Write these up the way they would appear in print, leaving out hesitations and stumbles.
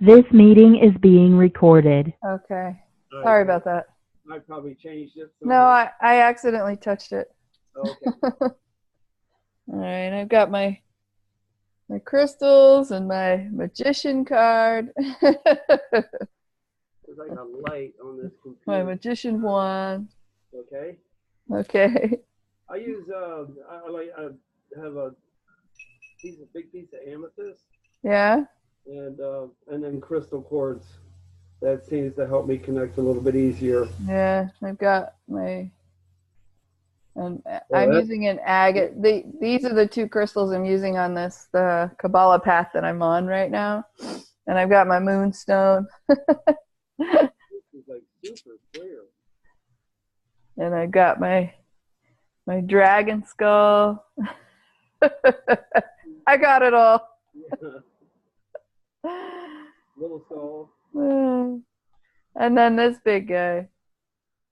This meeting is being recorded. Okay. All Sorry right, about that. I probably changed it. So No, I accidentally touched it. Okay. All right, I've got my crystals and my magician card. There's like a light on this computer. My magician wand. Okay. Okay. I use I have a big piece of amethyst Yeah. and then crystal quartz. That seems to help me connect a little bit easier. Yeah. I've got my. And Oh, I'm using an agate. These are the two crystals I'm using on the Kabbalah path that I'm on right now. And I've got my moonstone. This is like super clear. And I got my dragon skull. I got it all. Little skull. And then this big guy.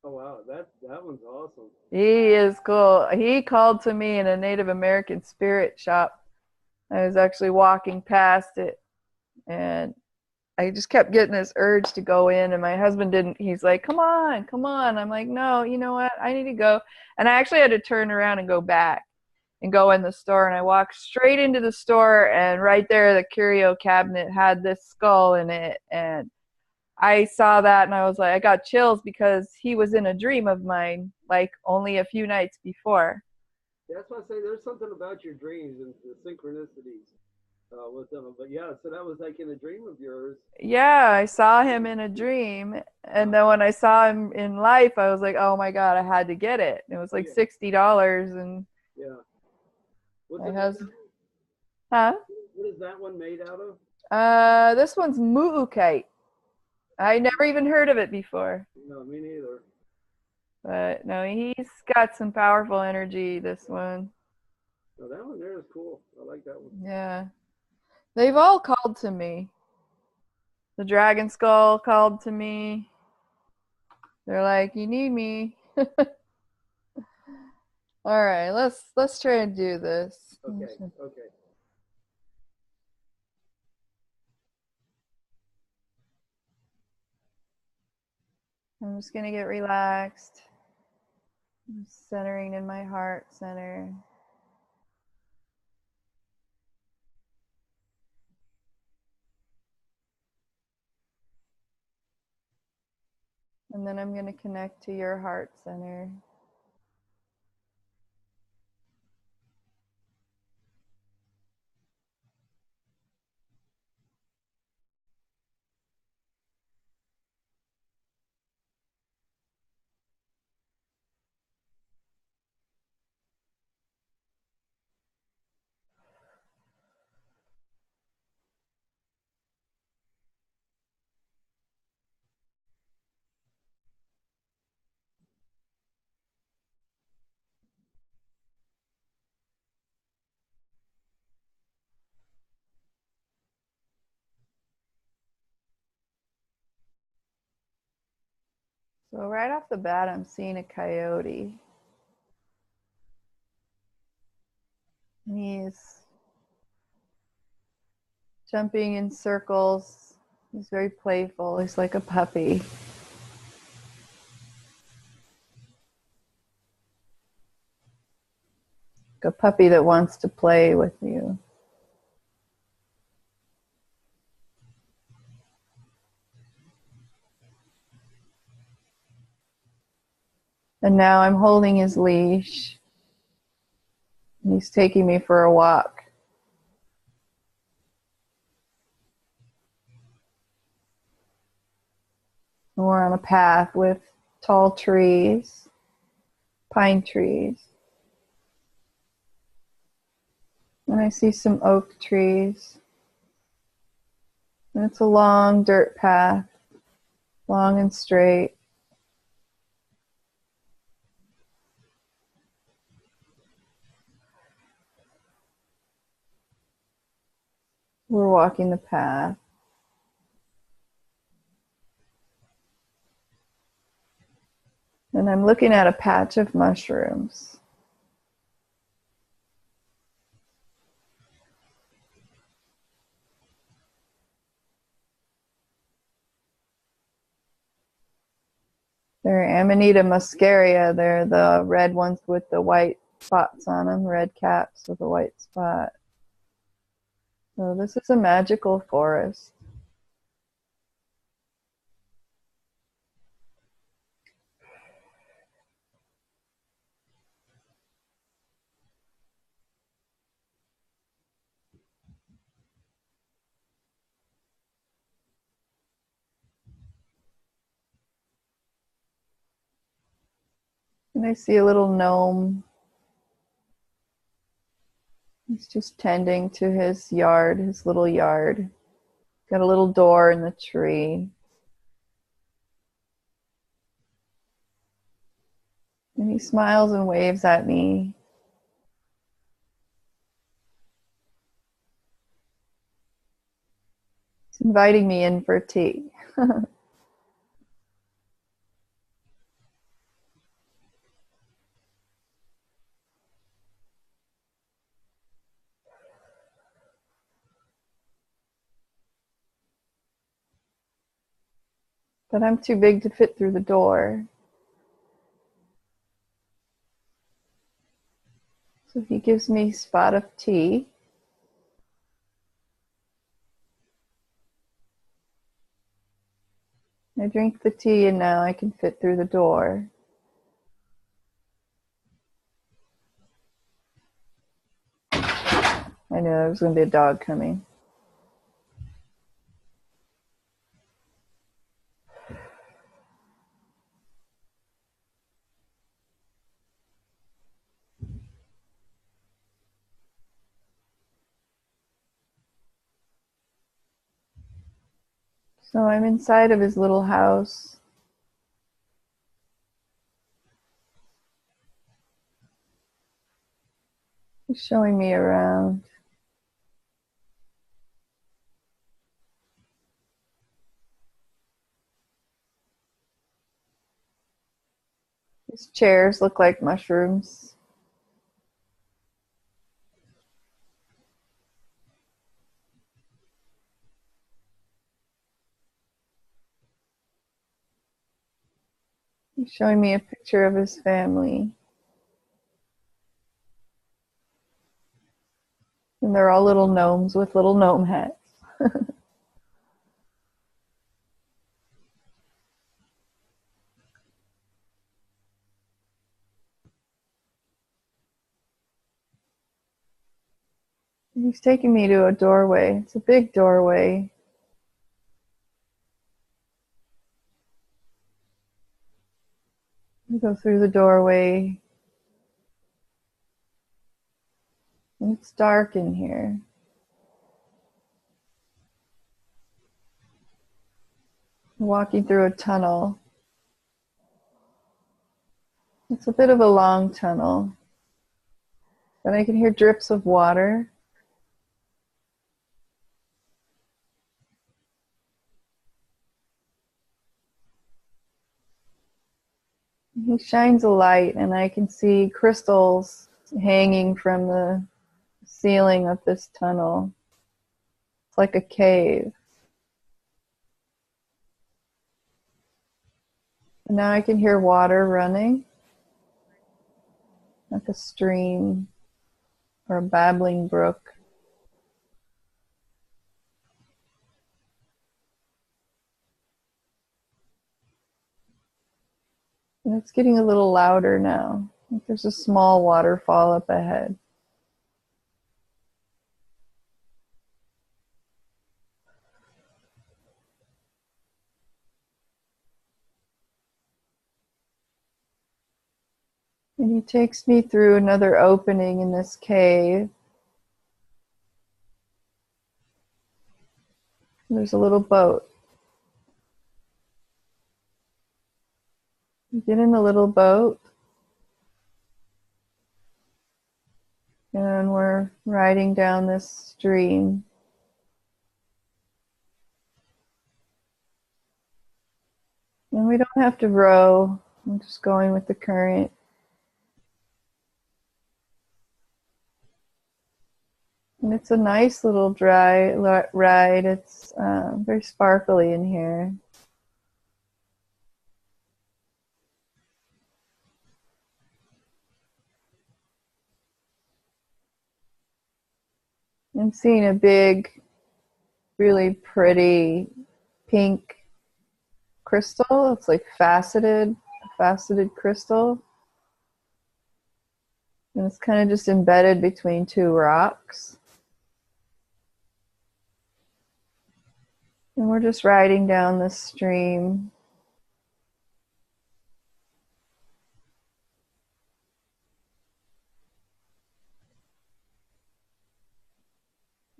Oh wow, that one's awesome. He is cool. He called to me in a Native American spirit shop. I was actually walking past it, and I just kept getting this urge to go in, and my husband didn't. He's like, come on, come on. I'm like, no, you know what? I need to go. And I actually had to turn around and go back and go in the store, and I walked straight into the store, and right there the curio cabinet had this skull in it, and I saw that and I was like, I got chills because he was in a dream of mine, like only a few nights before. That's why I say there's something about your dreams and the synchronicities with them. But yeah, so that was like in a dream of yours. Yeah, I saw him in a dream. And then when I saw him in life, I was like, oh my God, I had to get it. It was like $60. And yeah. My husband. Huh? What is that one made out of? This one's mu'ukite. I never even heard of it before. No, me neither. But no, he's got some powerful energy, this one. Oh, that one there is cool. I like that one. Yeah. They've all called to me. The dragon skull called to me. They're like, you need me. All right, let's try and do this. Okay, okay. I'm just gonna get relaxed. I'm centering in my heart center. And then I'm gonna connect to your heart center. So right off the bat, I'm seeing a coyote. And he's jumping in circles. He's very playful. He's like a puppy. Like a puppy that wants to play with you. And now I'm holding his leash. And he's taking me for a walk. And we're on a path with tall trees, pine trees. And I see some oak trees. And it's a long dirt path, long and straight. We're walking the path. And I'm looking at a patch of mushrooms. They're Amanita muscaria. They're the red ones with the white spots on them, red caps with a white spot. So this is a magical forest. And I see a little gnome. He's just tending to his yard, his little yard. Got a little door in the tree. And he smiles and waves at me. He's inviting me in for tea. But I'm too big to fit through the door. So he gives me a spot of tea. I drink the tea and now I can fit through the door. I knew there was going to be a dog coming. So I'm inside of his little house. He's showing me around. His chairs look like mushrooms. He's showing me a picture of his family. And they're all little gnomes with little gnome hats. He's taking me to a doorway. It's a big doorway. We go through the doorway. And it's dark in here. We're walking through a tunnel. It's a bit of a long tunnel. But I can hear drips of water. He shines a light and I can see crystals hanging from the ceiling of this tunnel. It's like a cave. And now I can hear water running, like a stream or a babbling brook. And it's getting a little louder now. Like there's a small waterfall up ahead. And he takes me through another opening in this cave. There's a little boat. You get in the little boat. And we're riding down this stream. And we don't have to row. I'm just going with the current. And it's a nice little dry ride. It's very sparkly in here. I'm seeing a big, really pretty pink crystal. It's like faceted crystal. And it's kind of just embedded between two rocks. And we're just riding down this stream.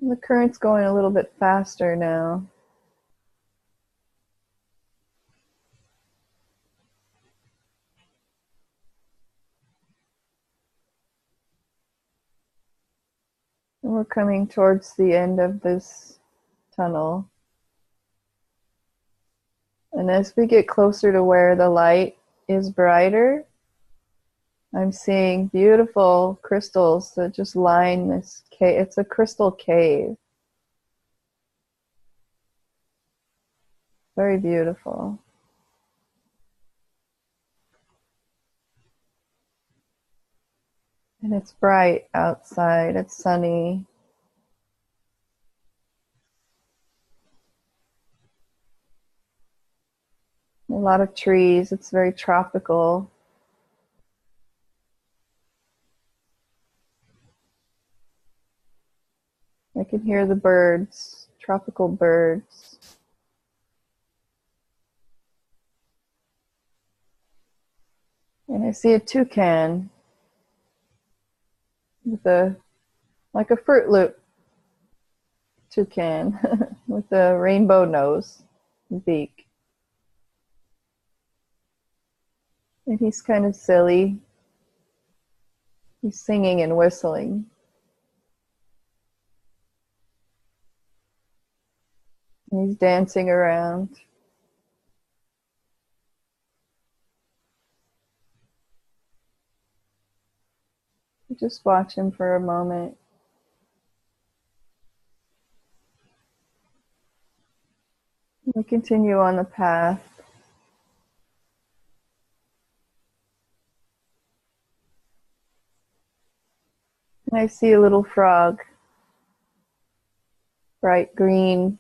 And the current's going a little bit faster now. And we're coming towards the end of this tunnel. And as we get closer to where the light is brighter, I'm seeing beautiful crystals that just line this cave. It's a crystal cave. Very beautiful. And it's bright outside. It's sunny. A lot of trees. It's very tropical. I can hear the birds, tropical birds. And I see a toucan with like a Fruit Loop toucan with a rainbow nose and beak. And he's kind of silly. He's singing and whistling. And he's dancing around. Just watch him for a moment. We continue on the path. And I see a little frog. Bright green,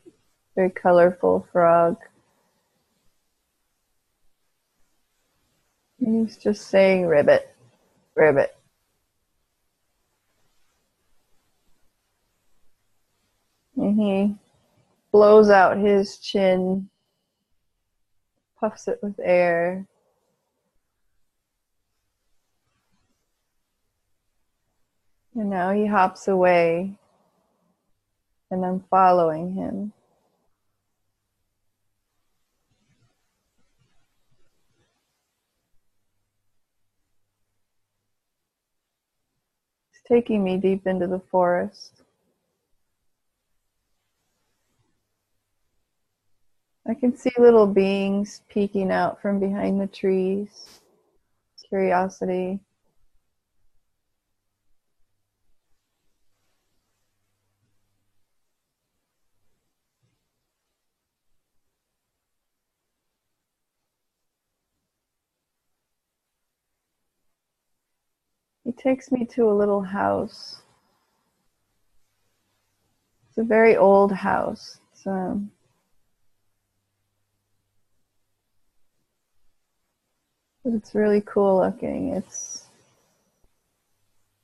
very colorful frog. And he's just saying ribbit, ribbit. And he blows out his chin, puffs it with air. And now he hops away, and I'm following him. He's taking me deep into the forest. I can see little beings peeking out from behind the trees. Curiosity. He takes me to a little house. It's a very old house. But it's really cool looking. It's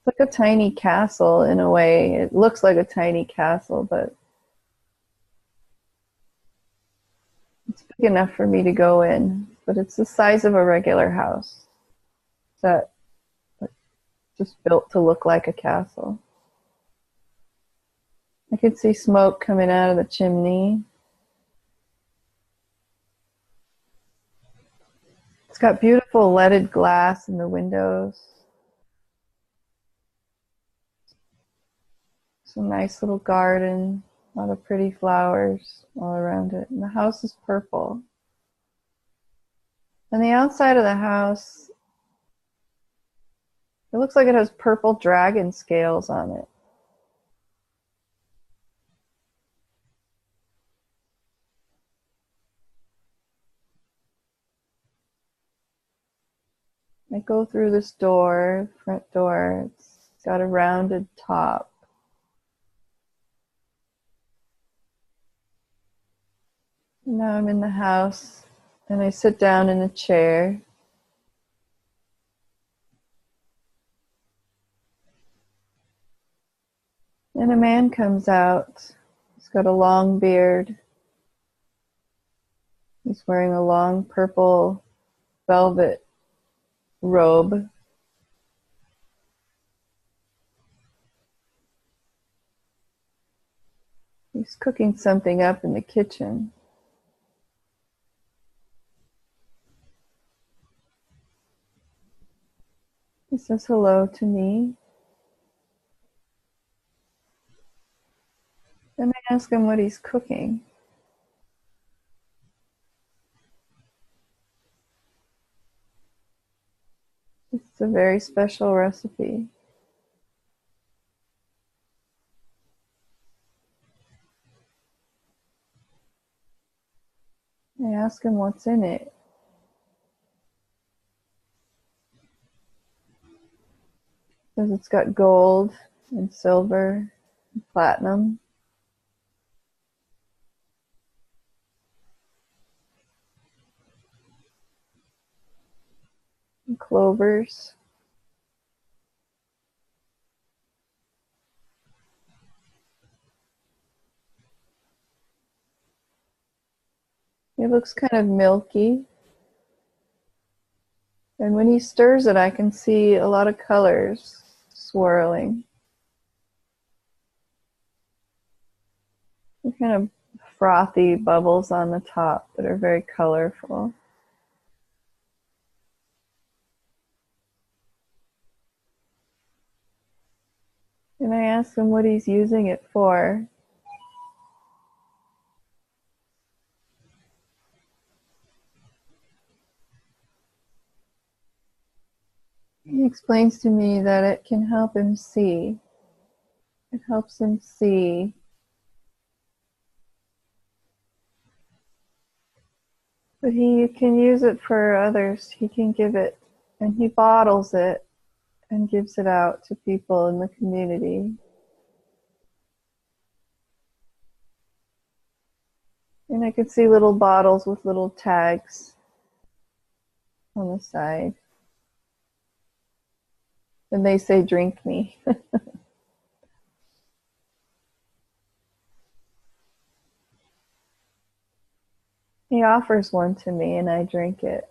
like a tiny castle in a way. It looks like a tiny castle, but it's big enough for me to go in. But it's the size of a regular house. That just built to look like a castle. I can see smoke coming out of the chimney. It's got beautiful leaded glass in the windows. Some nice little garden, a lot of pretty flowers all around it. And the house is purple. On the outside of the house, it looks like it has purple dragon scales on it. I go through this door, front door. It's got a rounded top. Now I'm in the house and I sit down in a chair. And a man comes out. He's got a long beard. He's wearing a long purple velvet robe. He's cooking something up in the kitchen. He says hello to me. And I ask him what he's cooking. It's a very special recipe. I ask him what's in it. He says it's got gold and silver and platinum. And clovers. It looks kind of milky. And when he stirs it, I can see a lot of colors swirling. They're kind of frothy bubbles on the top that are very colorful. And I ask him what he's using it for. He explains to me that it can help him see. It helps him see. But he can use it for others. He can give it, and he bottles it and gives it out to people in the community. And I can see little bottles with little tags on the side. And they say, "Drink me." He offers one to me and I drink it.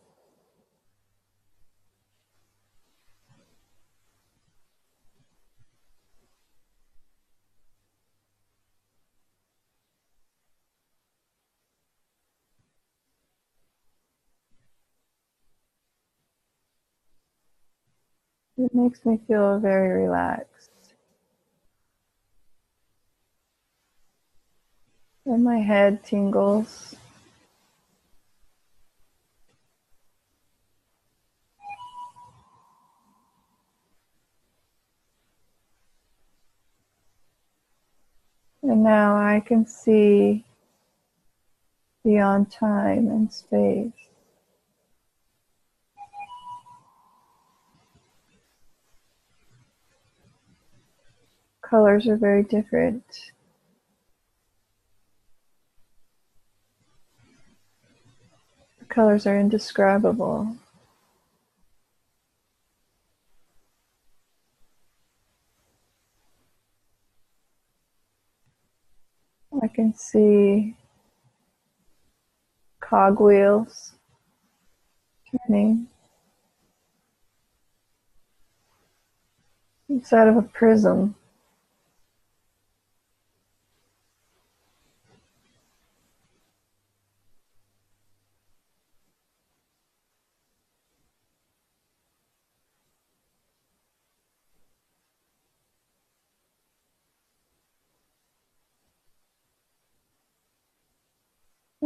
It makes me feel very relaxed. And my head tingles. And now I can see beyond time and space. Colors are very different. The colors are indescribable. I can see cogwheels turning inside of a prism.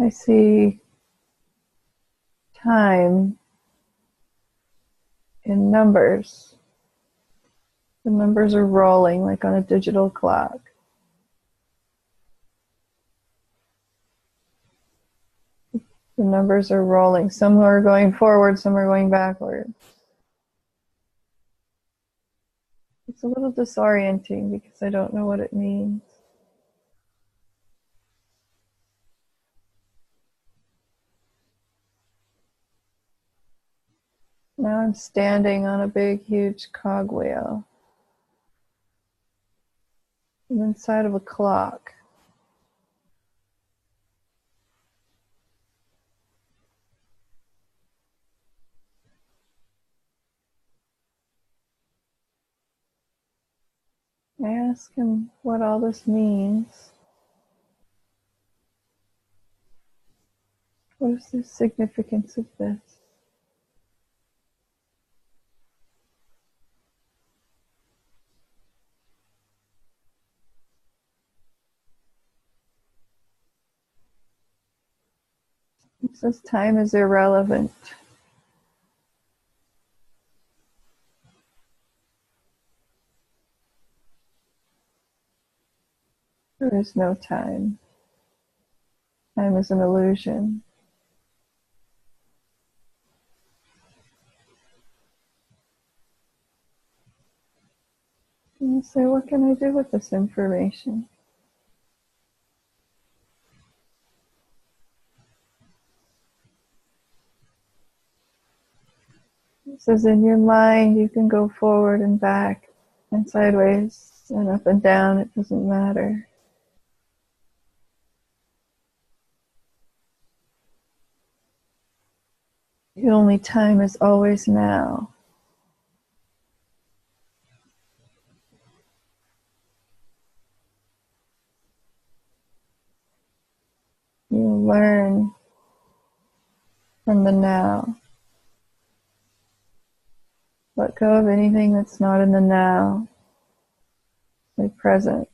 I see time in numbers. The numbers are rolling like on a digital clock. The numbers are rolling. Some are going forward, some are going backward. It's a little disorienting because I don't know what it means. Now I'm standing on a big, huge cogwheel. I'm inside of a clock. I ask him what all this means. What is the significance of this? He says time is irrelevant. There is no time. Time is an illusion. And I say, what can I do with this information? He says, in your mind, you can go forward and back and sideways and up and down. It doesn't matter. The only time is always now. You learn from the now. Let go of anything that's not in the now. Be present.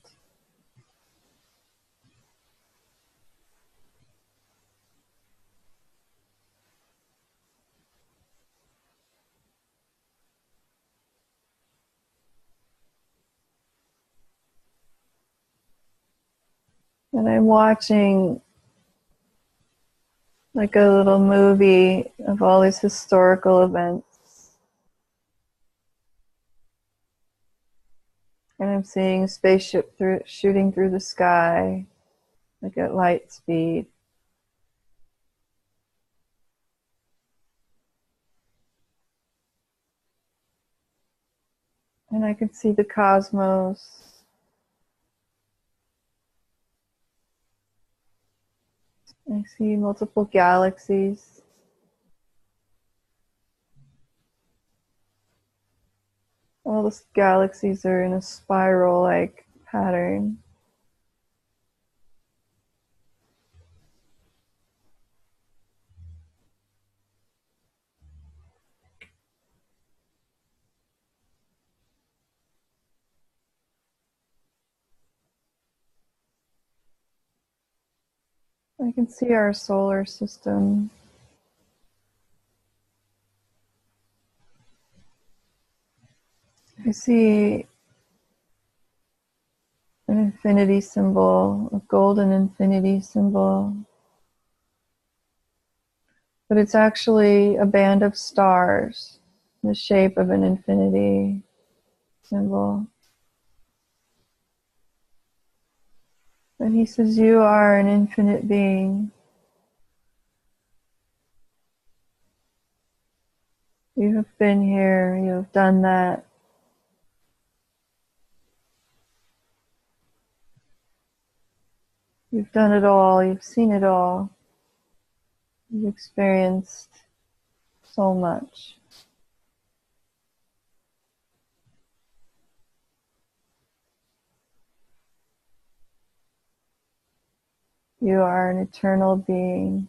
And I'm watching like a little movie of all these historical events. And I'm seeing a spaceship shooting through the sky, like at light speed. And I can see the cosmos. I see multiple galaxies. All the galaxies are in a spiral-like pattern. I can see our solar system. I see an infinity symbol, a golden infinity symbol. But it's actually a band of stars in the shape of an infinity symbol. And he says, you are an infinite being. You have been here, you have done that. You've done it all, you've seen it all. You've experienced so much. You are an eternal being.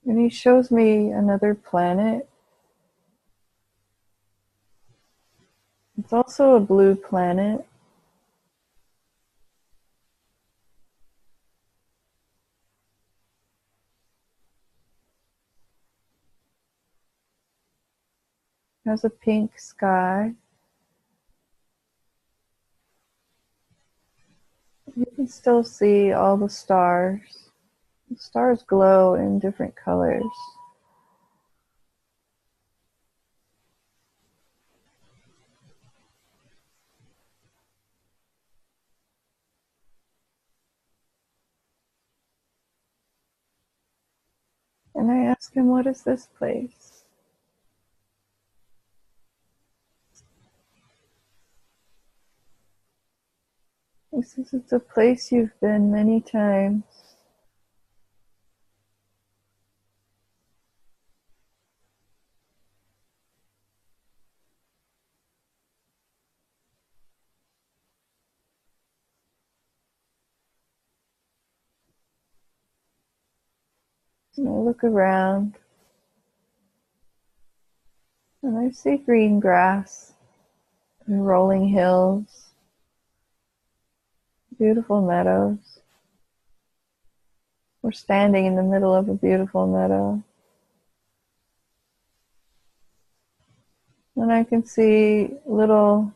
And he shows me another planet. It's also a blue planet. It has a pink sky. You can still see all the stars. The stars glow in different colors. And I ask him, what is this place? He says, it's a place you've been many times. And I look around and I see green grass and rolling hills, beautiful meadows. We're standing in the middle of a beautiful meadow. And I can see little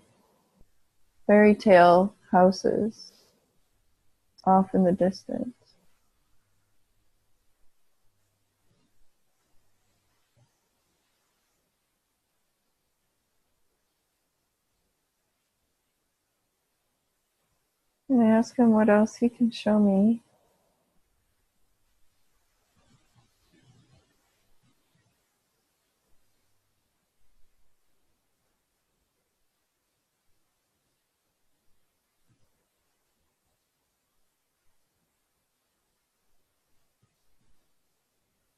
fairy tale houses off in the distance. And I ask him what else he can show me.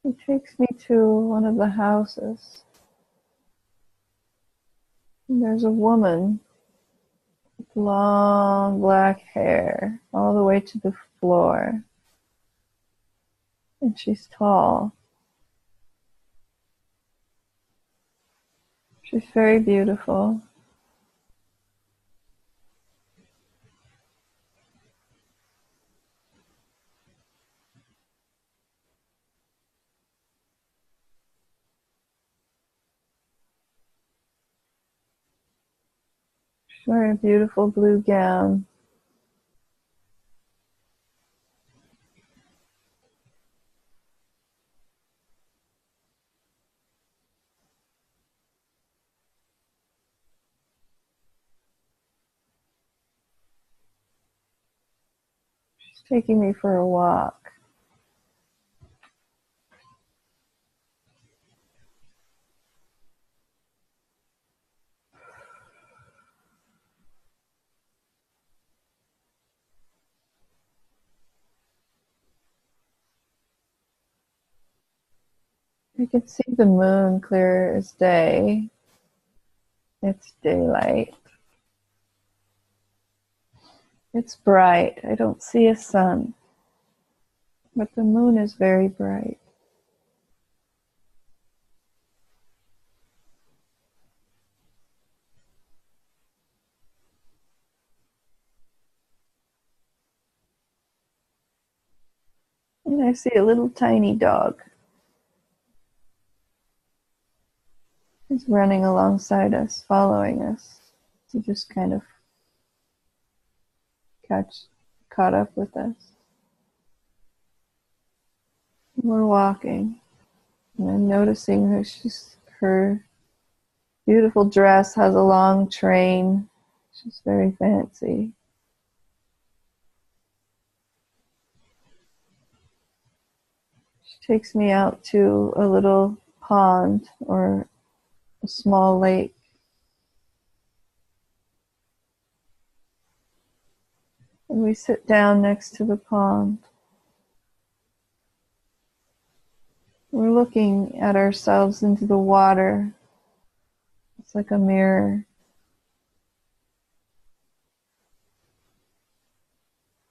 He takes me to one of the houses. And there's a woman with long black hair all the way to the floor. And she's tall. She's very beautiful. She's wearing a beautiful blue gown. She's taking me for a walk. I can see the moon clear as day. It's daylight. It's bright. I don't see a sun, but the moon is very bright. And I see a little tiny dog. He's running alongside us, following us, to just kind of caught up with us. We're walking, and I'm noticing her beautiful dress has a long train. She's very fancy. She takes me out to a little pond or a small lake. And we sit down next to the pond. We're looking at ourselves into the water. It's like a mirror.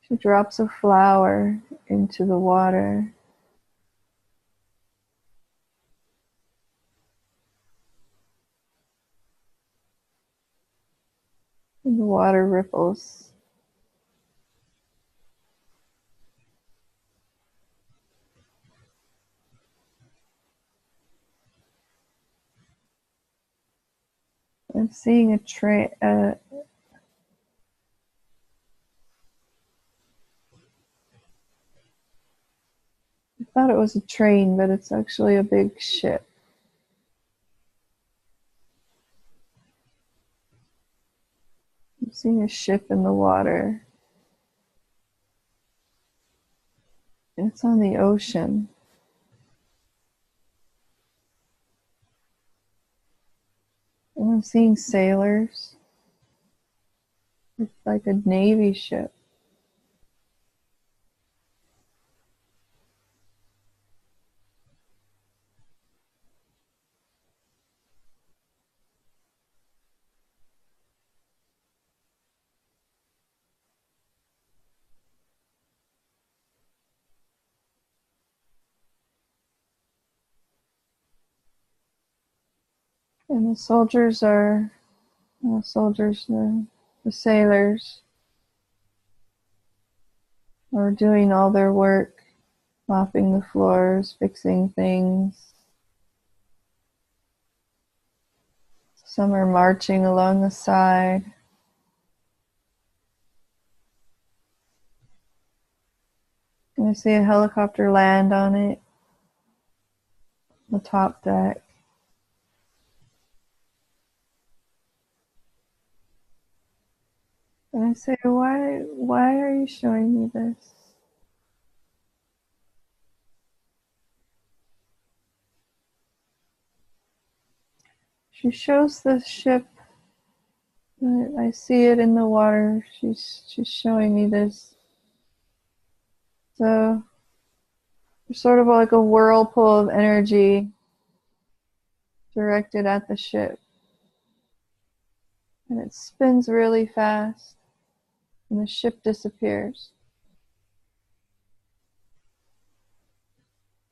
She drops a flower into the water. And the water ripples. I'm seeing a train. I thought it was a train, but it's actually a big ship. I'm seeing a ship in the water. And it's on the ocean. I'm seeing sailors. It's like a Navy ship. And the soldiers are, the sailors are doing all their work, mopping the floors, fixing things. Some are marching along the side. And I see a helicopter land on it, the top deck. And I say, why are you showing me this? She shows the ship. I see it in the water. She's showing me this. So there's sort of like a whirlpool of energy directed at the ship. And it spins really fast. And the ship disappears.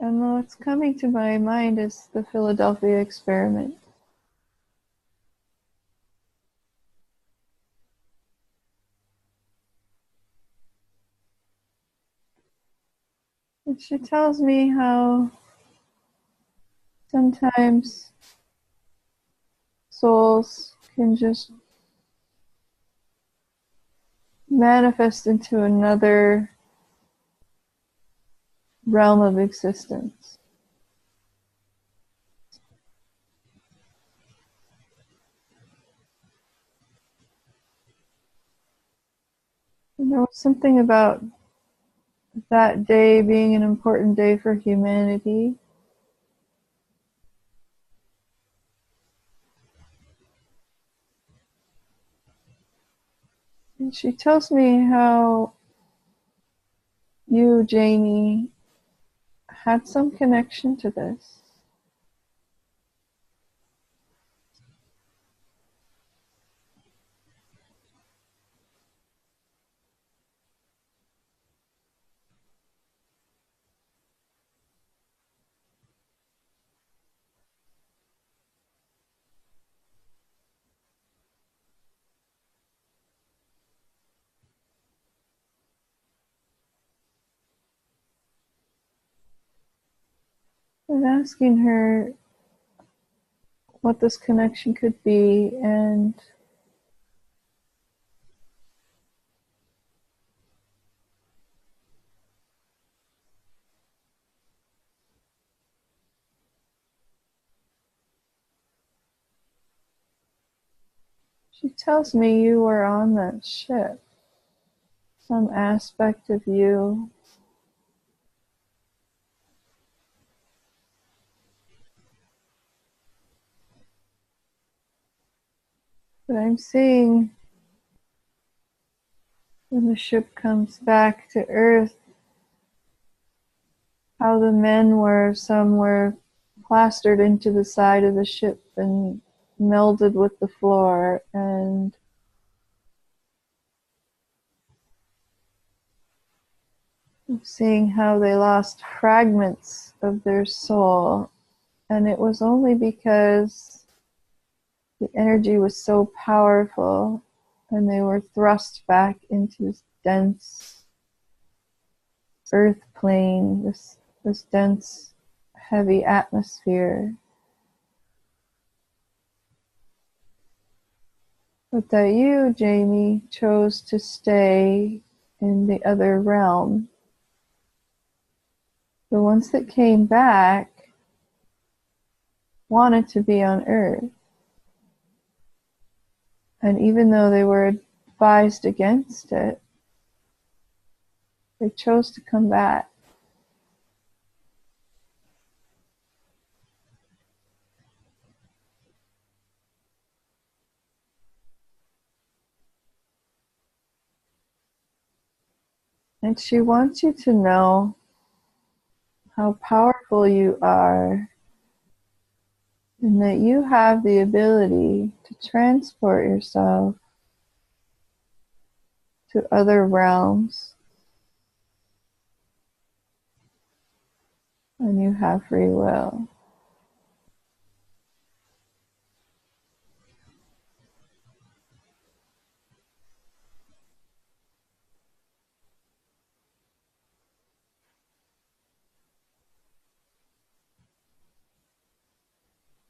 And what's coming to my mind is the Philadelphia experiment. And she tells me how sometimes souls can just manifest into another realm of existence. And there was something about that day being an important day for humanity. And she tells me how you, Jamie, had some connection to this. I was asking her what this connection could be, and she tells me you were on that ship. Some aspect of you. But I'm seeing when the ship comes back to Earth, how the men were, some were plastered into the side of the ship and melded with the floor, and I'm seeing how they lost fragments of their soul, and it was only because the energy was so powerful and they were thrust back into this dense earth plane, this dense, heavy atmosphere. But that you, Jamie, chose to stay in the other realm. The ones that came back wanted to be on Earth. And even though they were advised against it, they chose to come back. And she wants you to know how powerful you are and that you have the ability to transport yourself to other realms and you have free will.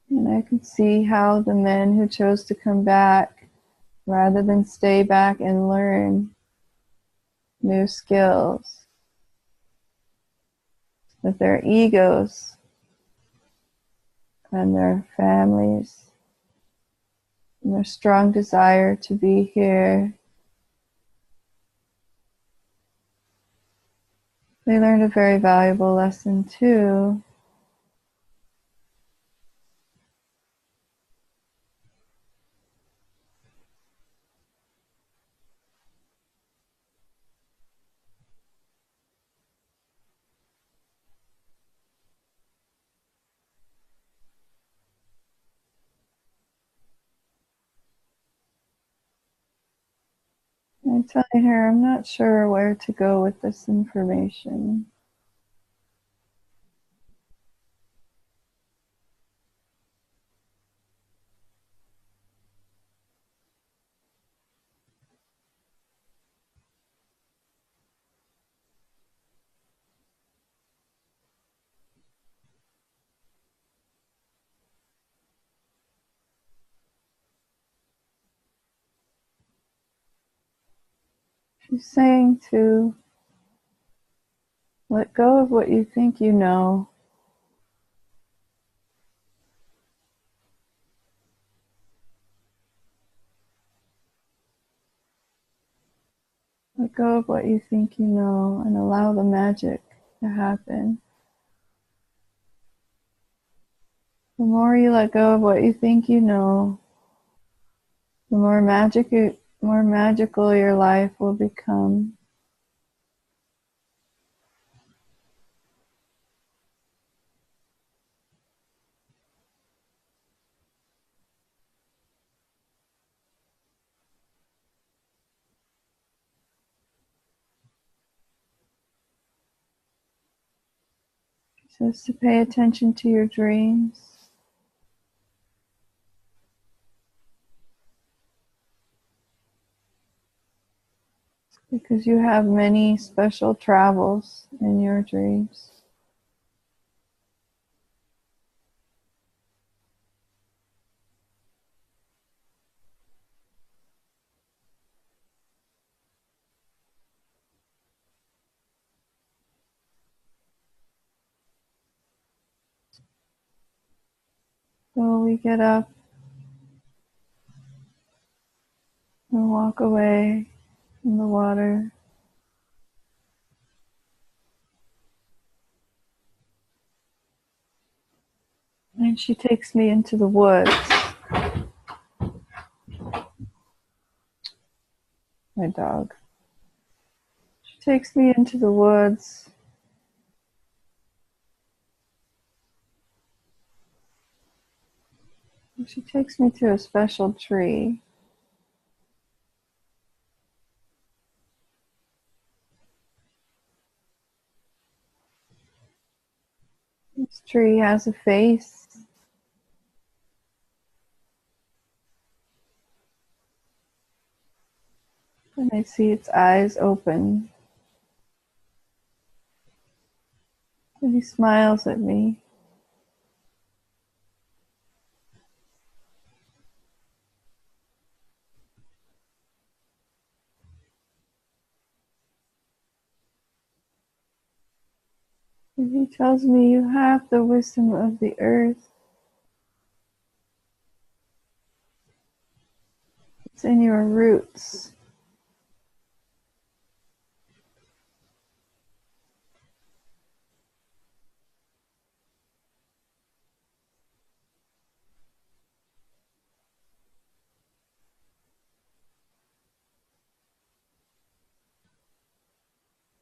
And I can see how the men who chose to come back rather than stay back and learn new skills, that their egos and their families and their strong desire to be here, they learned a very valuable lesson too. I'm telling her I'm not sure where to go with this information. She's saying to let go of what you think you know. Let go of what you think you know and allow the magic to happen. The more you let go of what you think you know, the more magical your life will become. She says to pay attention to your dreams. Because you have many special travels in your dreams. So we get up and walk away from the water. And she takes me into the woods. My dog. She takes me into the woods. And she takes me to a special tree. This tree has a face. And I see its eyes open. And he smiles at me. And he tells me, you have the wisdom of the earth. It's in your roots.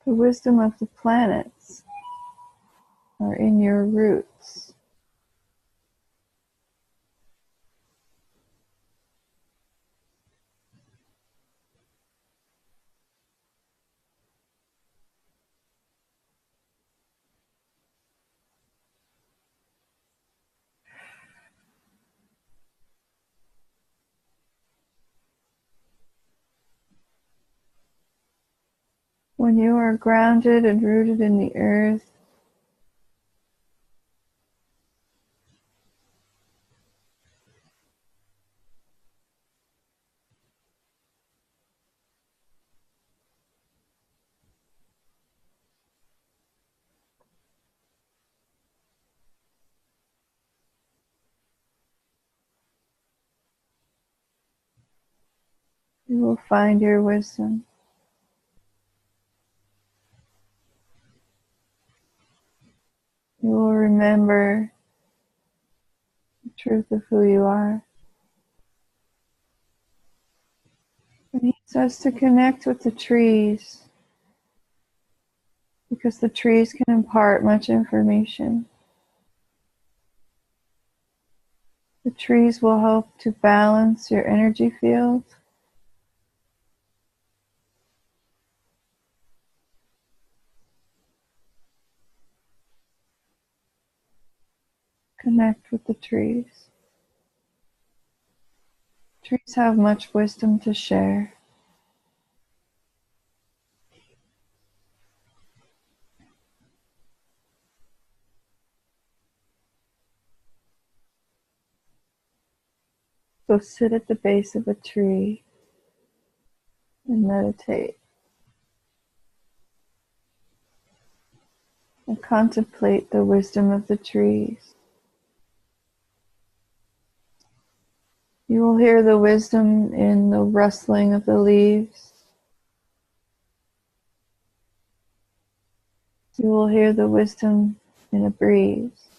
The wisdom of the planets are in your roots. When you are grounded and rooted in the earth, you will find your wisdom. You will remember the truth of who you are. And he says to connect with the trees, because the trees can impart much information. The trees will help to balance your energy field. Connect with the trees. Trees have much wisdom to share. So sit at the base of a tree and meditate and contemplate the wisdom of the trees. You will hear the wisdom in the rustling of the leaves. You will hear the wisdom in a breeze.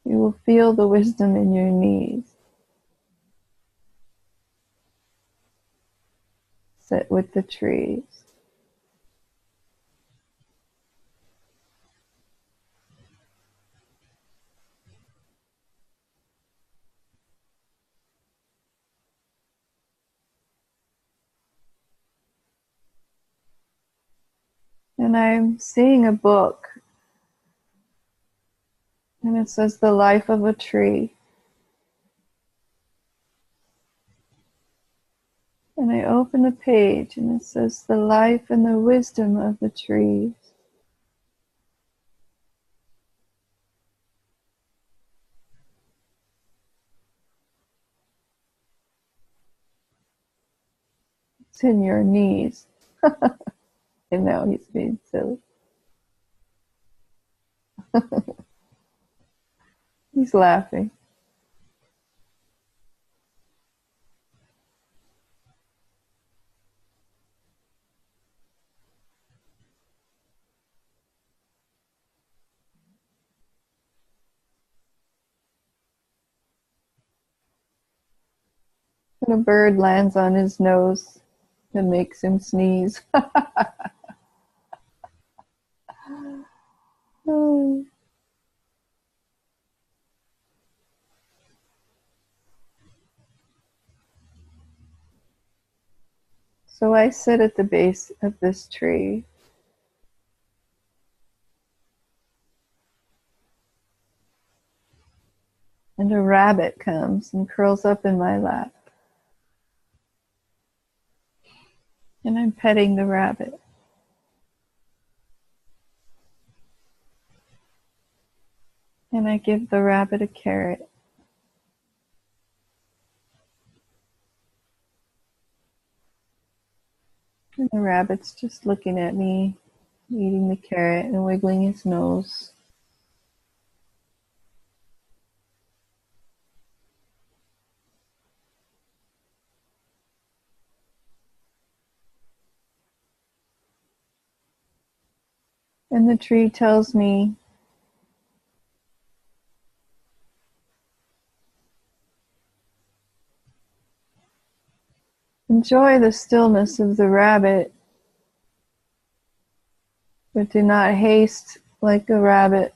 You will feel the wisdom in your knees. Sit with the trees. And I'm seeing a book, and it says The Life of a Tree. And I open the page, and it says The Life and the Wisdom of the Trees. It's in your knees. And now he's being silly. He's laughing. And a bird lands on his nose and makes him sneeze. So I sit at the base of this tree. And a rabbit comes and curls up in my lap. And I'm petting the rabbit. And I give the rabbit a carrot. And the rabbit's just looking at me, eating the carrot and wiggling his nose. And the tree tells me, Enjoy the stillness of the rabbit, but do not haste like a rabbit.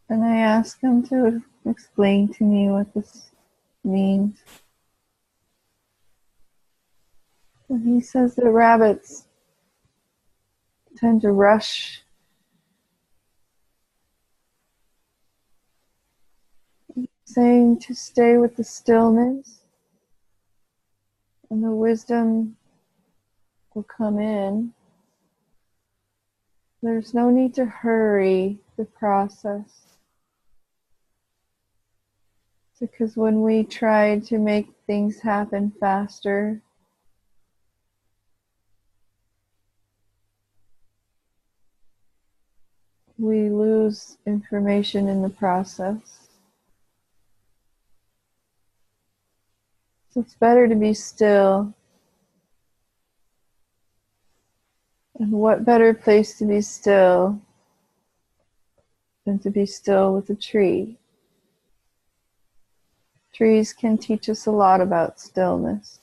And I ask him to explain to me what this means. And he says that rabbits tend to rush. Saying to stay with the stillness, and the wisdom will come in. There's no need to hurry the process. Because when we try to make things happen faster, we lose information in the process. So it's better to be still. And what better place to be still than to be still with a tree? Trees can teach us a lot about stillness.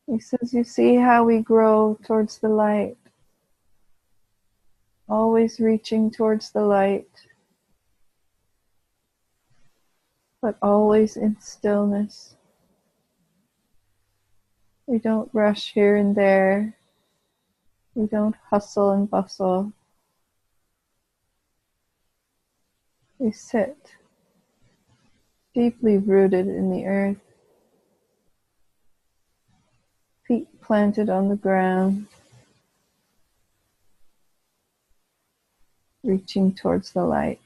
He says, you see how we grow towards the light, always reaching towards the light, but always in stillness. We don't rush here and there. We don't hustle and bustle. We sit, deeply rooted in the earth, feet planted on the ground, reaching towards the light.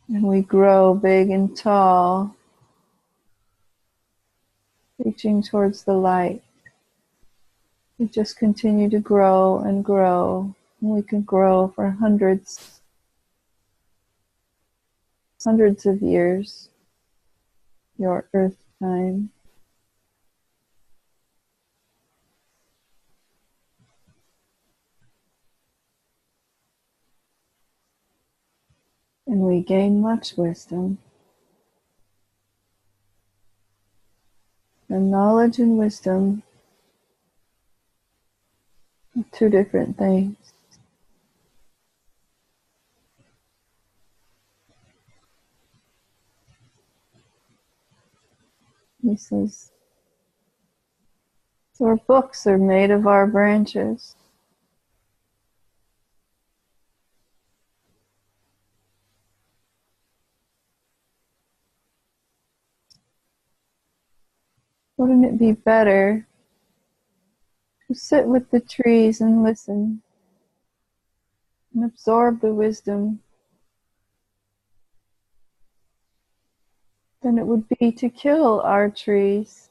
And we grow big and tall, reaching towards the light. We just continue to grow and grow. And we can grow for hundreds of years, your earth time. And we gain much wisdom. And knowledge and wisdom are two different things. He says, so our books are made of our branches. Wouldn't it be better to sit with the trees and listen and absorb the wisdom than it would be to kill our trees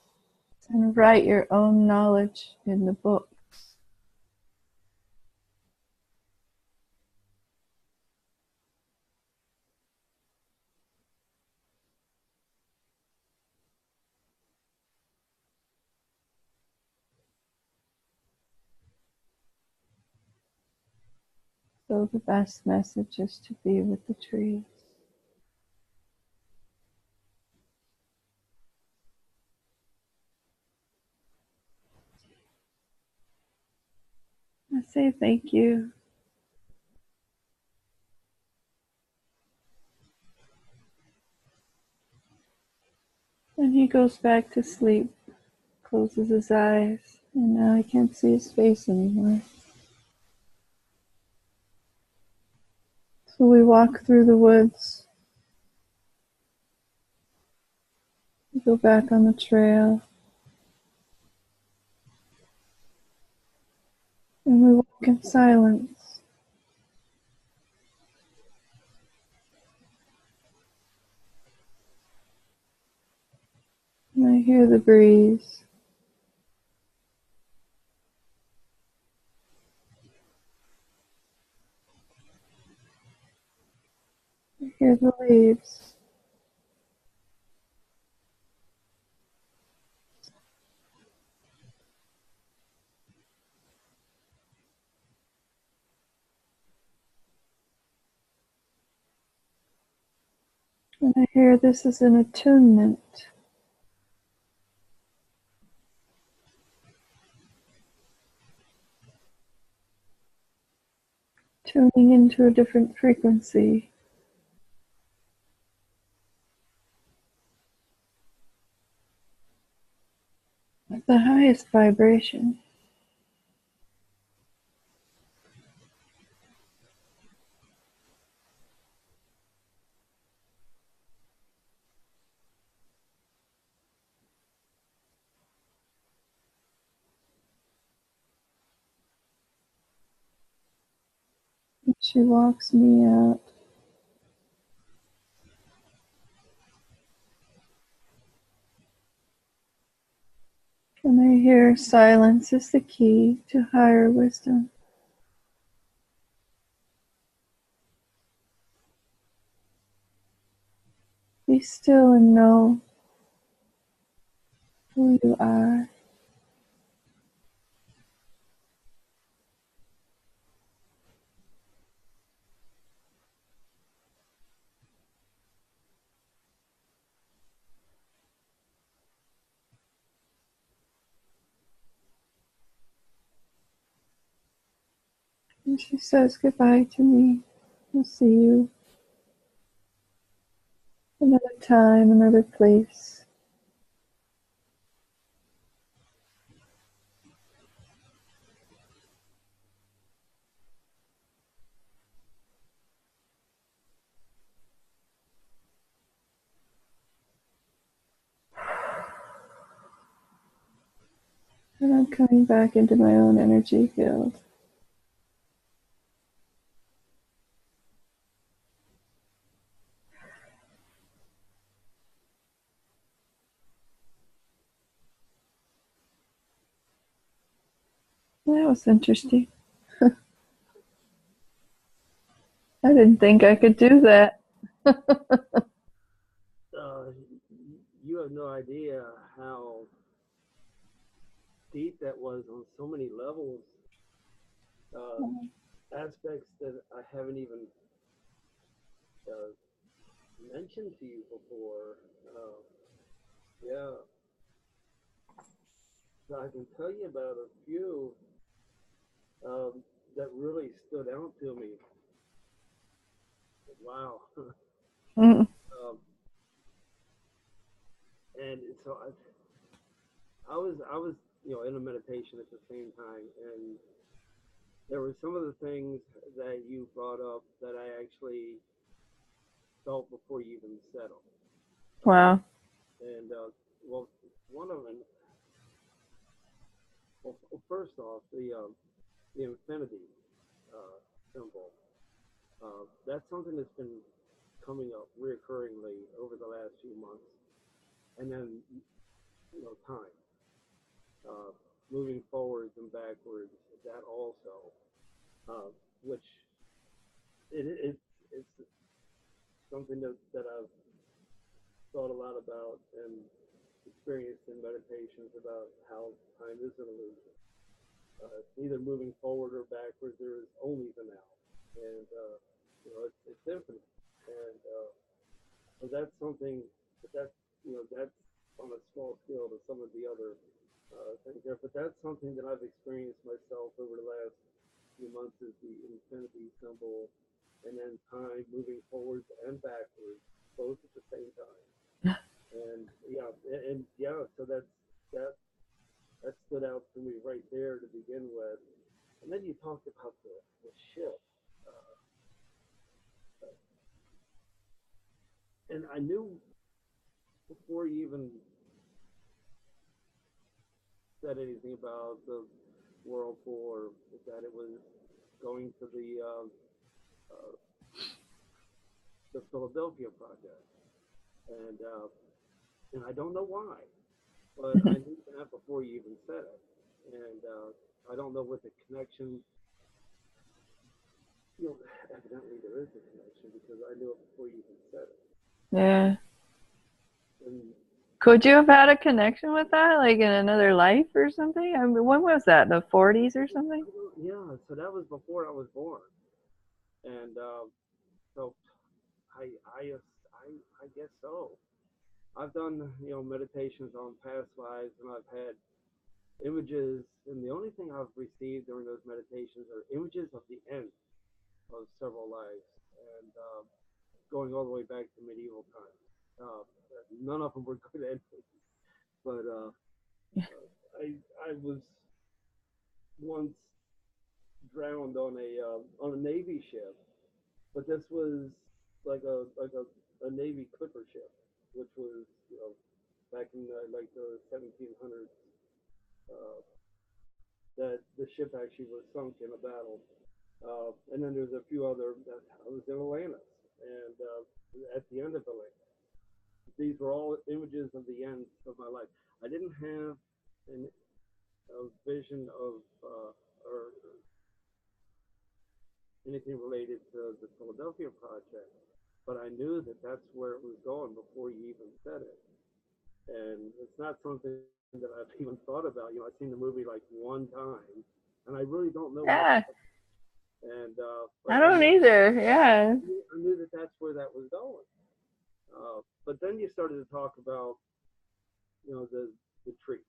and write your own knowledge in the book? So the best message is to be with the trees. I say thank you. And he goes back to sleep, closes his eyes, and now I can't see his face anymore. So we walk through the woods. We go back on the trail. And we walk in silence. And I hear the breeze. I hear the leaves. And I hear this is an attunement. Tuning into a different frequency. At the highest vibration. And she walks me out. And I hear silence is the key to higher wisdom. Be still and know who you are. And she says goodbye to me. I'll see you another time, another place. And I'm coming back into my own energy field. That was interesting. I didn't think I could do that. You have no idea how deep that was on so many levels, aspects that I haven't even mentioned to you before. Yeah, so I can tell you about a few that really stood out to me. Wow. Mm. And so I was in a meditation at the same time, and there were some of the things that you brought up that I actually felt before you even said them. Wow. And well, one of them. Well, first off, the infinity symbol. That's something that's been coming up reoccurringly over the last few months, and then time, moving forwards and backwards. That also, which it's something that I've thought a lot about and experienced in meditations about how time is an illusion. It's neither moving forward or backwards. There is only the now, and it's infinite. And so that's something. But that's on a small scale to some of the other things there. But that's something that I've experienced myself over the last few months is the infinity symbol, and then time moving forwards and backwards, both at the same time. And so that stood out to me right there to begin with. And then you talked about the ship, and I knew before you even said anything about the whirlpool or that it was going to the Philadelphia project, and I don't know why, but I knew that before you even said it, and I don't know what the connection. Evidently there is a connection because I knew it before you even said it. Yeah. And Could you have had a connection with that, like in another life or something? I mean, when was that? The 40s or something? yeah, so that was before I was born, and so I I guess so. I've done, meditations on past lives, and I've had images, and the only thing I've received during those meditations are images of the end of several lives, and going all the way back to medieval times. Uh, None of them were good endings, but I was once drowned on a Navy ship, but this was like a Navy clipper ship, which was back in like the 1700s. Uh, that the ship actually was sunk in a battle, and then there's a few other. I was in Atlantis, and at the end of Atlantis, these were all images of the end of my life. I didn't have a vision of or anything related to the Philadelphia project, but I knew that that's where it was going before you even said it. And it's not something that I've even thought about. I've seen the movie like one time, and I really don't know. Yeah. And I don't either. Yeah. I knew that that's where that was going. But then you started to talk about, the tree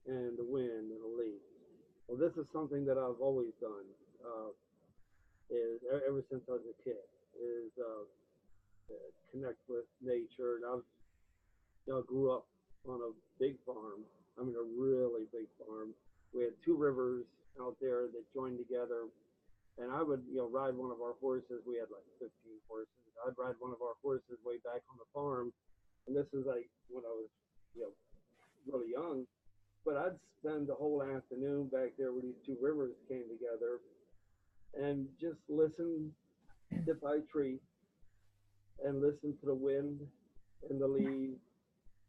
and the wind and the leaves. Well, this is something that I've always done. Is ever since I was a kid, is connect with nature. And grew up on a big farm. I mean, a really big farm. We had two rivers out there that joined together, and I would, ride one of our horses. We had like 15 horses. I'd ride one of our horses way back on the farm, and this is like when I was, really young. But I'd spend the whole afternoon back there where these two rivers came together, and just listen, sit by a tree, and listen to the wind and the leaves.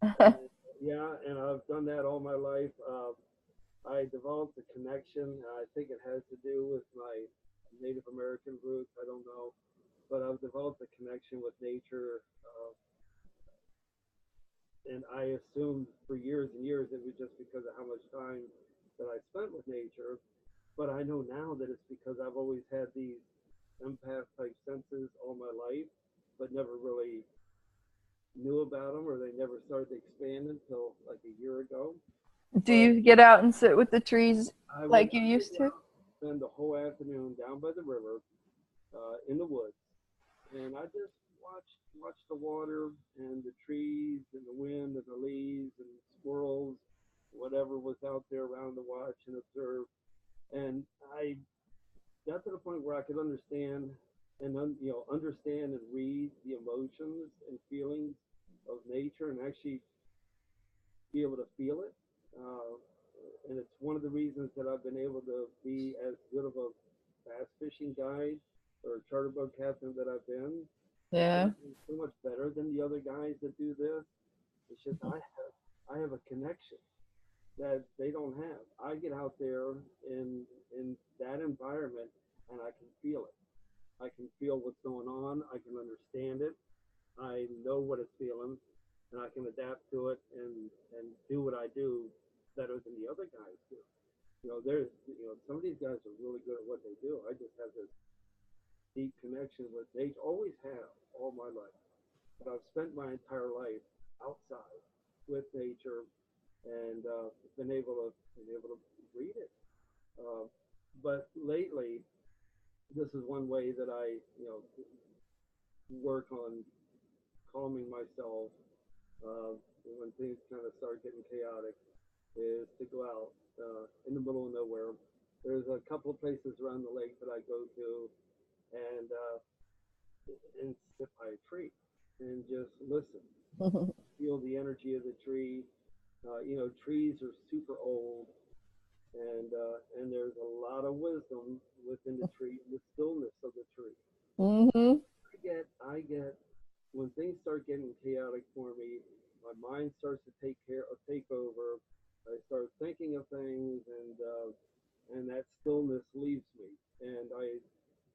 And, yeah, and I've done that all my life. I developed a connection. I think it has to do with my Native American roots. I don't know, but I've developed a connection with nature. And I assumed for years and years it was just because of how much time that I spent with nature. But I know now that it's because I've always had these empath type senses all my life, but never really knew about them, or they never started to expand until like a year ago. Do you get out and sit with the trees like you used to? Spend the whole afternoon down by the river, in the woods, and I just watch the water and the trees and the wind and the leaves and the squirrels, whatever was out there around to watch and observe. And I got to the point where I could understand and understand and read the emotions and feelings of nature, and actually be able to feel it. And it's one of the reasons that I've been able to be as good of a bass fishing guide or charter boat captain that I've been. Yeah. So much better than the other guys that do this. It's just I have a connection that they don't have. I get out there in that environment, and I can feel it. I can feel what's going on. I can understand it. I know what it's feeling, and I can adapt to it and do what I do better than the other guys do. There's some of these guys are really good at what they do. I just have this deep connection with nature. Always have all my life, but I've spent my entire life outside with nature, and been able to read it. But lately, this is one way that I work on calming myself when things kind of start getting chaotic, is to go out in the middle of nowhere. There's a couple of places around the lake that I go to, and sit by a tree and just listen, feel the energy of the tree. Trees are super old, and there's a lot of wisdom within the tree, the stillness of the tree. Mm-hmm. I get when things start getting chaotic for me, my mind starts to take over. I start thinking of things, and that stillness leaves me, and I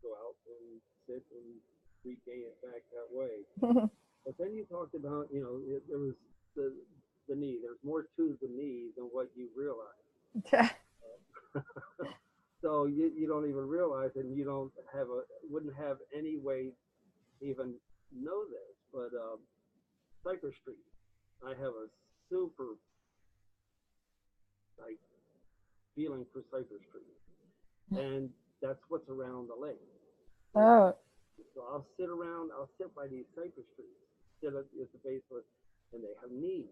go out and sit and regain it back that way. But then you talked about, there was the knee. There's more to the knee than what you realize. So you don't even realize it, and you wouldn't have any way to even know this. But cypress trees. I have a super like feeling for cypress trees, and that's what's around the lake. Oh. So I'll sit by these cypress trees, sit at the base of it, and they have knees,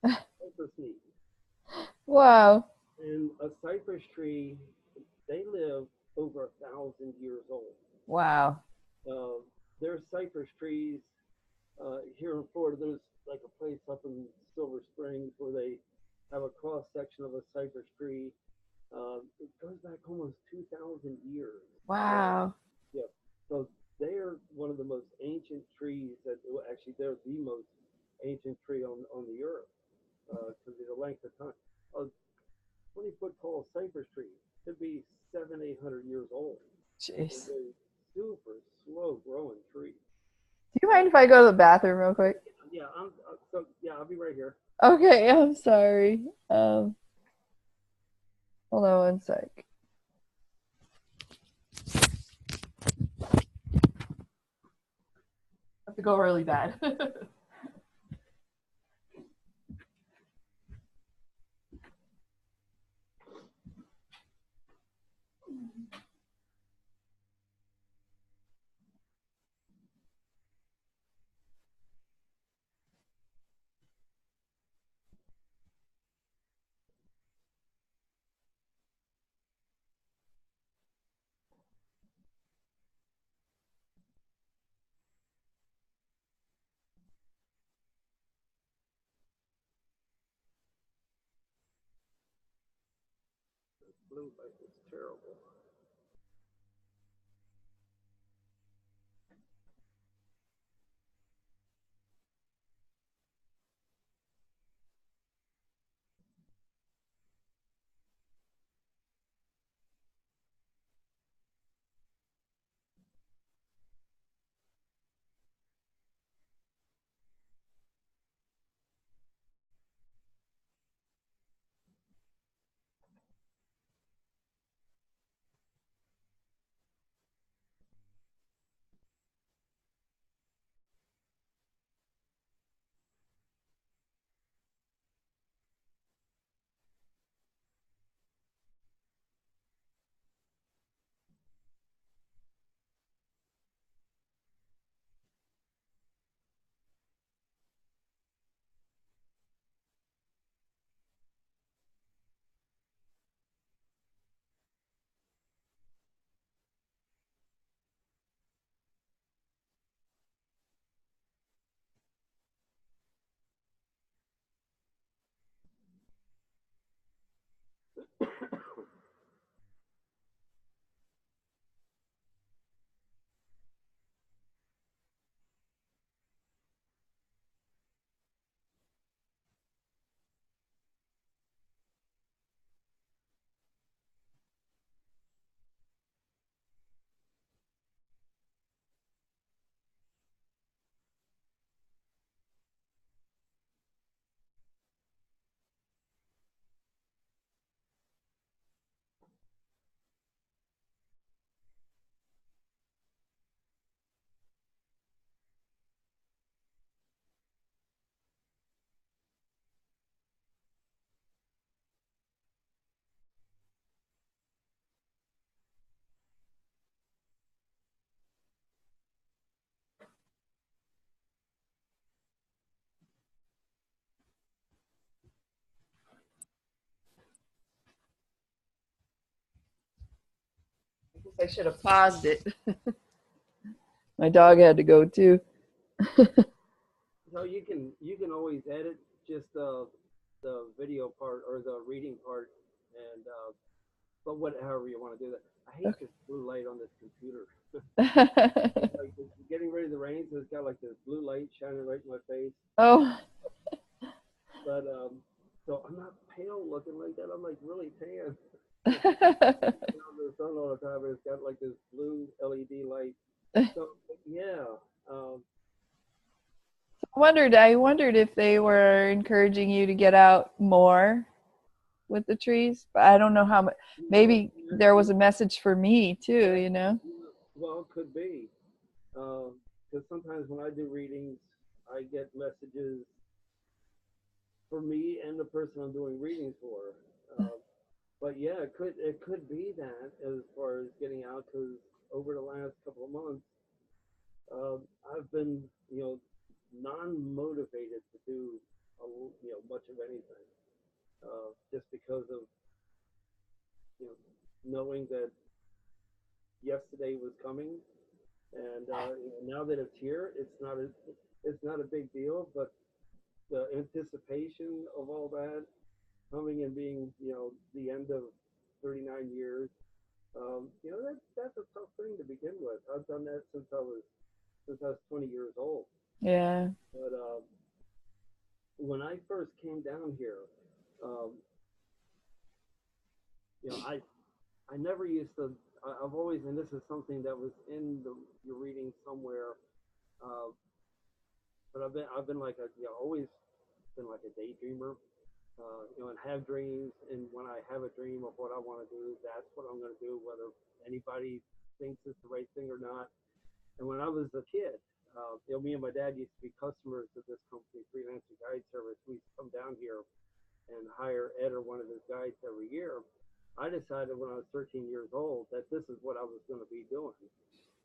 cypress knees. Wow. And a cypress tree, they live over 1,000 years old. Wow. There's cypress trees here in Florida. There's like a place up in Silver Springs where they have a cross section of a cypress tree. It goes back almost 2,000 years. Wow. Yeah. So they're one of the most ancient trees that, well, actually, they're the most ancient tree on the earth because of the length of time. A 20-foot tall cypress tree could be 700-800 years old. Jeez. They're super slow growing trees. Do you mind if I go to the bathroom real quick? Yeah, I'll be right here. Okay, I'm sorry. Hold on one sec. I have to go really bad. Blue light is terrible. I guess I should have paused it. My dog had to go too. So you can always edit just the video part or the reading part, and but however you want to do that. I hate this blue light on this computer. Like it's getting ready to rain, so it's got like this blue light shining right in my face. Oh. But so I'm not pale looking like that. I'm like really tan. The sun all the time, and it's got like this blue LED light. So yeah. I wondered if they were encouraging you to get out more with the trees, but I don't know how much. Maybe there was a message for me too, Well, it could be. Because sometimes when I do readings, I get messages for me and the person I'm doing readings for. But yeah, it could be that as far as getting out, because over the last couple of months, I've been, non-motivated to do, much of anything, just because of, knowing that yesterday was coming, and now that it's here, it's not a big deal, but the anticipation of all that coming and being, the end of 39 years, that's a tough thing to begin with. I've done that since I was 20 years old. Yeah. But when I first came down here, um, I never used to. I've always, and this is something that was in your reading somewhere, uh, but I've been like always been like a daydreamer, and have dreams. And when I have a dream of what I want to do, that's what I'm going to do, whether anybody thinks it's the right thing or not. And when I was a kid, me and my dad used to be customers of this company, Freelancer Guide Service. We used to come down here and hire Ed or one of his guides every year. I decided when I was 13 years old that this is what I was going to be doing.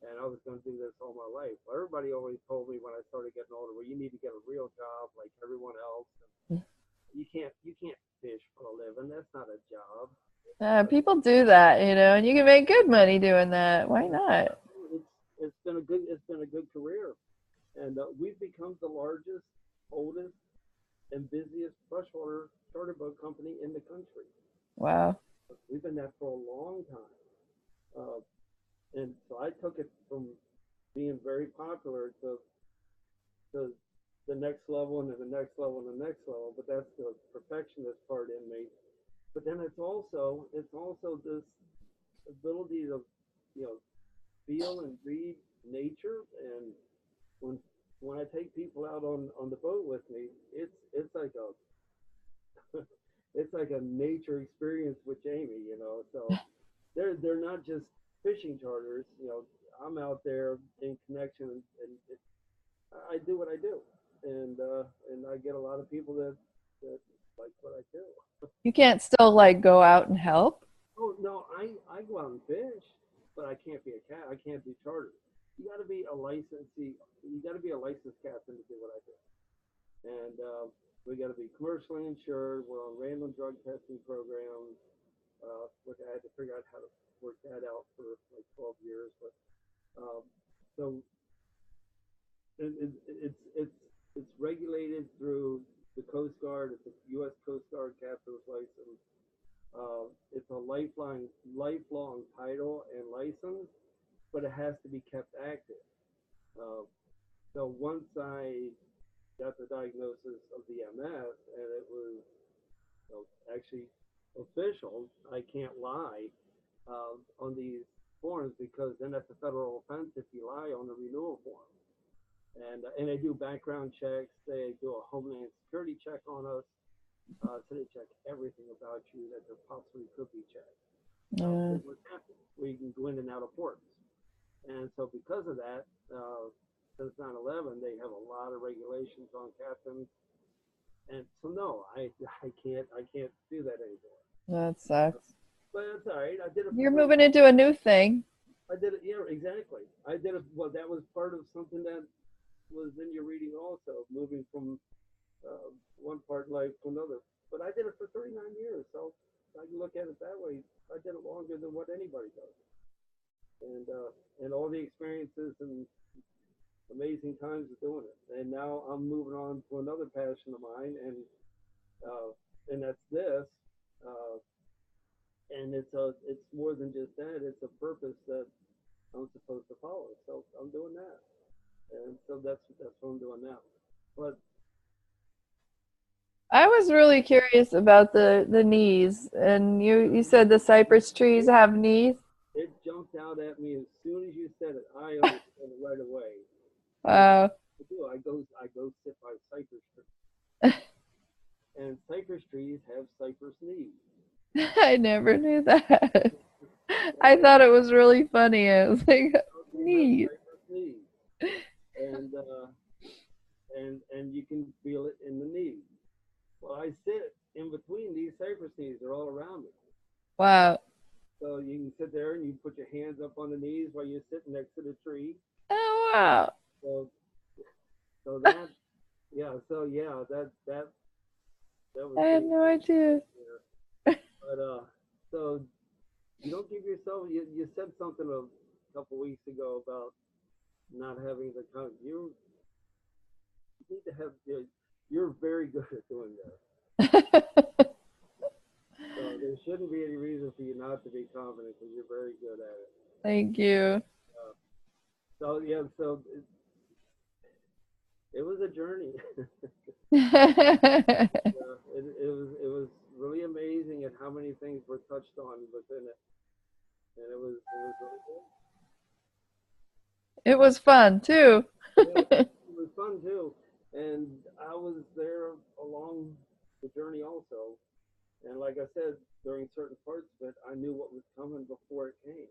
And I was going to do this all my life. Everybody always told me when I started getting older, well, you need to get a real job like everyone else. You can't fish for a living. That's not a job. People do that, and you can make good money doing that. Why not? It's been a good career, and we've become the largest, oldest, and busiest freshwater charter boat company in the country. Wow. We've been there for a long time, and so I took it from being very popular to the next level and then the next level and the next level. But that's the perfectionist part in me. But then it's also this ability to feel and read nature. And when I take people out on the boat with me, it's like a it's like a nature experience with Jamie, So they're not just fishing charters, I'm out there in connection, and I do what I do, and I get a lot of people that like what I do. You can't still like go out and help? Oh no, I go out and fish, but I can't be a cat. I can't do charters. You got to be a licensee. You got to be a licensed captain to do what I do, and we got to be commercially insured. We're on random drug testing programs, which I had to figure out how to work that out for like 12 years. But so it's regulated through the Coast Guard. It's a U.S. Coast Guard captain's license. It's a lifelong title and license, but it has to be kept active. So once I got the diagnosis of the MS and it was actually official, I can't lie on these forms, because then that's a federal offense if you lie on the renewal form. And they do background checks. They do a Homeland Security check on us. So they check everything about you that there possibly could be checked. We can go in and out of ports. And so because of that, since 9/11, they have a lot of regulations on captains. And so no, I can't do that anymore. That sucks. But it's all right. I did it. You're moving into a new thing. I did it. Yeah, exactly. I did it. Well, that was part of something that was in your reading also, moving from one part in life to another. But I did it for 39 years, so I can look at it that way. I did it longer than what anybody does, and all the experiences and amazing times of doing it. And now I'm moving on to another passion of mine, and that's this. And it's more than just that. It's a purpose that I'm supposed to follow. So I'm doing that, and so that's what I'm doing now. But I was really curious about the knees, and you said the cypress trees have knees. it jumped out at me as soon as you said it. I understood it right away. Wow. I go sit by cypress trees, and cypress trees have cypress knees. I never knew that. I thought it was really funny. I was like, knees. And and you can feel it in the knees. Well, I sit in between these cypress knees. They're all around me. Wow. So you can sit there and you put your hands up on the knees while you're sitting next to the tree. Oh, wow. So that, yeah, so yeah, that was I had pretty no idea. cool. But so you don't give yourself. You said something a couple weeks ago about not having the kind. You need to have. You're very good at doing that. So there shouldn't be any reason for you not to be confident because you're very good at it. Thank you. So yeah, so it was a journey. It was really amazing at how many things were touched on within it, and it was really good. It was fun too. Yeah, it was fun too, and I was there along the journey also. And like I said, during certain parts of it, I knew what was coming before it came.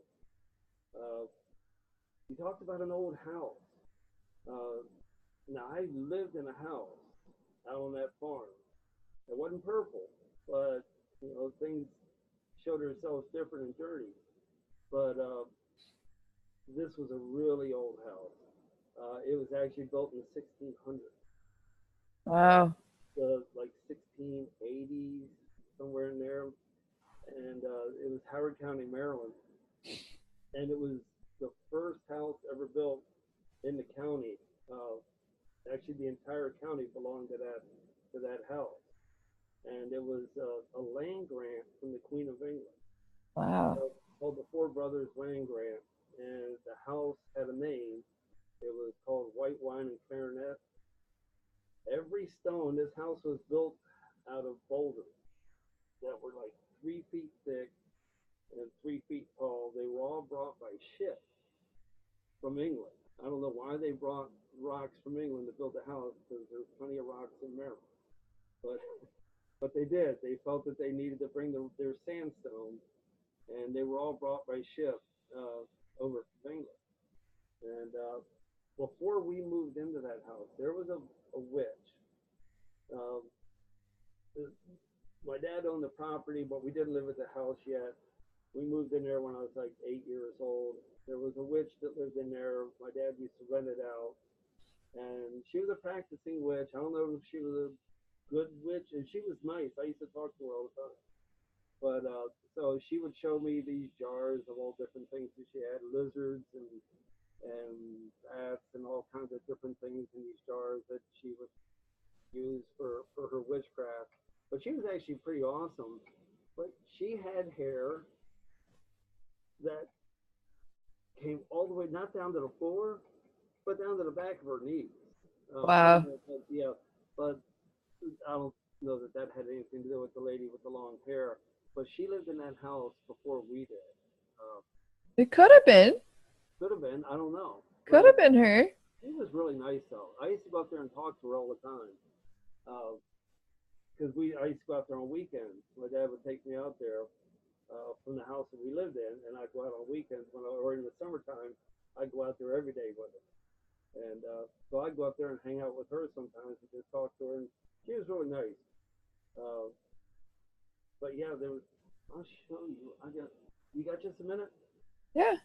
You talked about an old house. Now I lived in a house out on that farm. It wasn't purple, but things showed themselves different and dirty. But this was a really old house. It was actually built in the 1600s. Wow. Like 1680s, somewhere in there. And it was Howard County, Maryland. And it was the first house ever built in the county. Actually, the entire county belonged to that house. And it was a land grant from the Queen of England. Wow. Called the Four Brothers Land Grant. And the house had a name. It was called White Wine and Clarinet. Every stone, this house was built out of boulders that were like 3 feet thick and 3 feet tall. They were all brought by ship from England. I don't know why they brought rocks from England to build the house because there's plenty of rocks in Maryland. But they did. They felt that they needed to bring their sandstone, and they were all brought by ship over from England. And before we moved into that house, there was a witch. My dad owned the property, but we didn't live at the house yet. We moved in there when I was like 8 years old. There was a witch that lived in there. My dad used to rent it out. And she was a practicing witch. I don't know if she was a good witch, and she was nice. I used to talk to her all the time. But so she would show me these jars of all different things that she had, lizards and bats and all kinds of different things in these jars that she would use for her witchcraft. But she was actually pretty awesome. But she had hair that came all the way, not down to the floor, but down to the back of her knees. Wow. Yeah, but I don't know that had anything to do with the lady with the long hair. But she lived in that house before we did. It could have been. Could have been. I don't know. Could have been her. She was really nice, though. I used to go up there and talk to her all the time. Because I used to go out there on weekends. My dad would take me out there from the house that we lived in, and I'd go out on weekends or in the summertime. I'd go out there every day with her. And so I'd go up there and hang out with her sometimes and just talk to her. And she was really nice. But yeah, I'll show you. You got just a minute? Yeah.